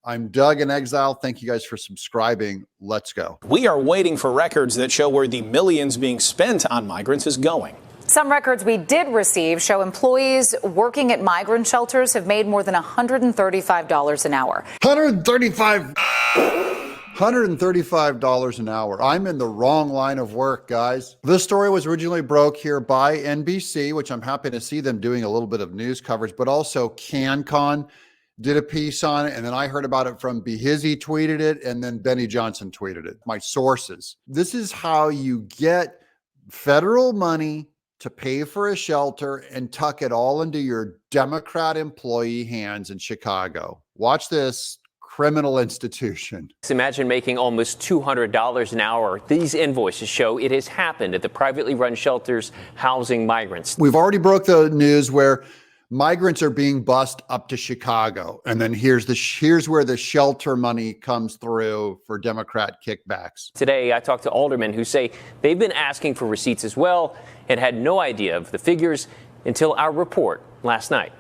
I'm Doug in Exile. Thank you guys for subscribing. Let's go. We are waiting for records that show where the millions being spent on migrants is going. Some records we did receive show employees working at migrant shelters have made more than $135 an hour. $135 an hour. I'm in the wrong line of work, guys. This story was originally broke here by NBC, which I'm happy to see them doing a little bit of news coverage, but also CanCon did a piece on it. And then I heard about it from Behizzy tweeted it. And then Benny Johnson tweeted it. My sources. This is how you get federal money to pay for a shelter and tuck it all into your Democrat employee hands in Chicago. Watch this. Criminal institution. Imagine making almost $200 an hour. These invoices show it has happened at the privately run shelters housing migrants. We've already broke the news where migrants are being bused up to Chicago. And then here's where the shelter money comes through for Democrat kickbacks. Today, I talked to aldermen who say they've been asking for receipts as well and had no idea of the figures until our report last night.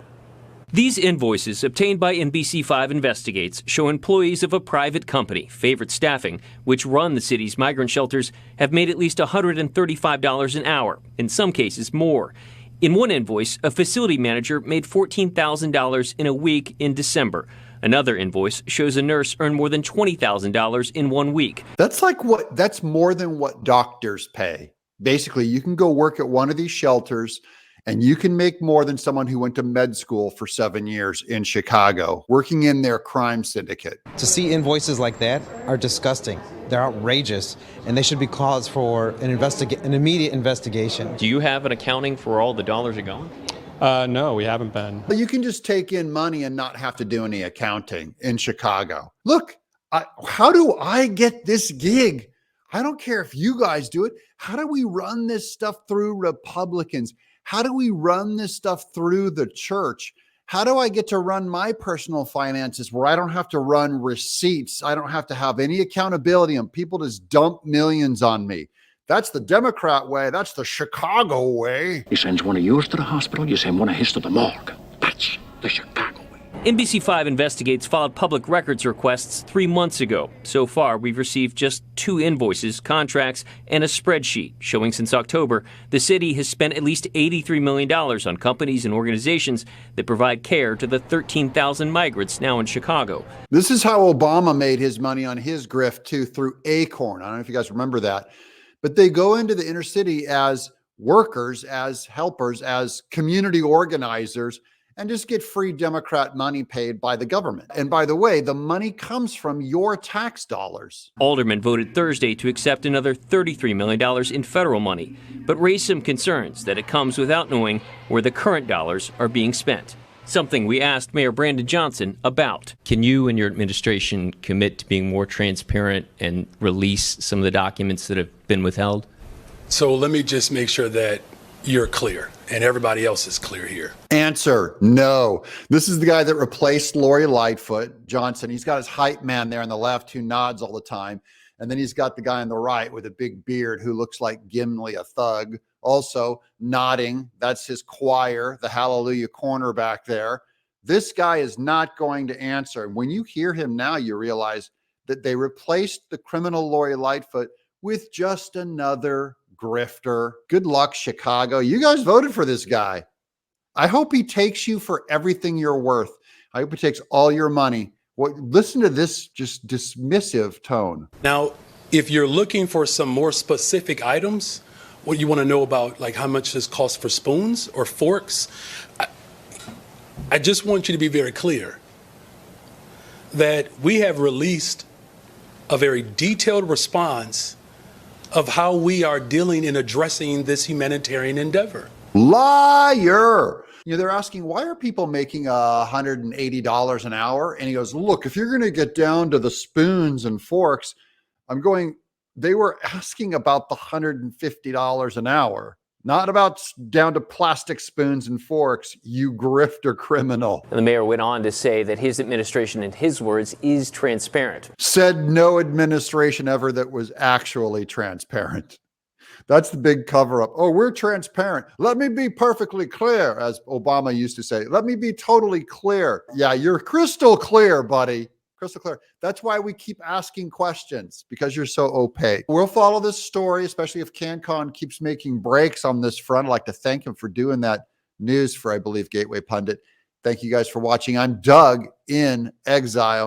These invoices, obtained by NBC5 Investigates, show employees of a private company, Favorite Staffing, which run the city's migrant shelters, have made at least $135 an hour, in some cases more. In one invoice, a facility manager made $14,000 in a week in December. Another invoice shows a nurse earned more than $20,000 in 1 week. That's more than what doctors pay. Basically, you can go work at one of these shelters and you can make more than someone who went to med school for 7 years in Chicago, working in their crime syndicate. To see invoices like that are disgusting. They're outrageous, and they should be cause for an immediate investigation. Do you have an accounting for all the dollars are going? No, we haven't been. But you can just take in money and not have to do any accounting in Chicago. Look, how do I get this gig? I don't care if you guys do it. How do we run this stuff through Republicans? How do we run this stuff through the church? How do I get to run my personal finances where I don't have to run receipts? I don't have to have any accountability and people just dump millions on me. That's the Democrat way. That's the Chicago way. He sends one of yours to the hospital. You send one of his to the morgue. That's the Chicago way. NBC5 Investigates filed public records requests 3 months ago. So far, we've received just 2 invoices, contracts, and a spreadsheet showing since October, the city has spent at least $83 million on companies and organizations that provide care to the 13,000 migrants now in Chicago. This is how Obama made his money on his grift, too, through Acorn. I don't know if you guys remember that. But they go into the inner city as workers, as helpers, as community organizers, and just get free Democrat money paid by the government. And by the way, the money comes from your tax dollars. Aldermen voted Thursday to accept another $33 million in federal money, but raised some concerns that it comes without knowing where the current dollars are being spent. Something we asked Mayor Brandon Johnson about. Can you and your administration commit to being more transparent and release some of the documents that have been withheld? So let me just make sure that you're clear and everybody else is clear here. Answer, no. This is the guy that replaced Lori Lightfoot, Johnson. He's got his hype man there on the left who nods all the time. And then he's got the guy on the right with a big beard who looks like Gimli, a thug, also nodding. That's his choir, the Hallelujah cornerback there. This guy is not going to answer. And when you hear him now, you realize that they replaced the criminal Lori Lightfoot with just another grifter. Good luck, Chicago. You guys voted for this guy. I hope he takes you for everything you're worth. I hope he takes all your money. Listen to this just dismissive tone. Now, if you're looking for some more specific items, what you want to know about, like how much this costs for spoons or forks, I just want you to be very clear that we have released a very detailed response of how we are dealing and addressing this humanitarian endeavor. Liar. You know, they're asking, why are people making $180 an hour? And he goes, look, if you're going to get down to the spoons and forks, I'm going, they were asking about the $150 an hour, not about down to plastic spoons and forks, you grifter criminal. And the mayor went on to say that his administration, in his words, is transparent. Said no administration ever that was actually transparent. That's the big cover up. Oh, we're transparent. Let me be perfectly clear, as Obama used to say. Let me be totally clear. Yeah, you're crystal clear, buddy. crystal clear. That's why we keep asking questions, because you're so opaque. We'll follow this story, especially if CanCon keeps making breaks on this front. I'd like to thank him for doing that news for, I believe, Gateway Pundit. Thank you guys for watching. I'm Doug in Exile.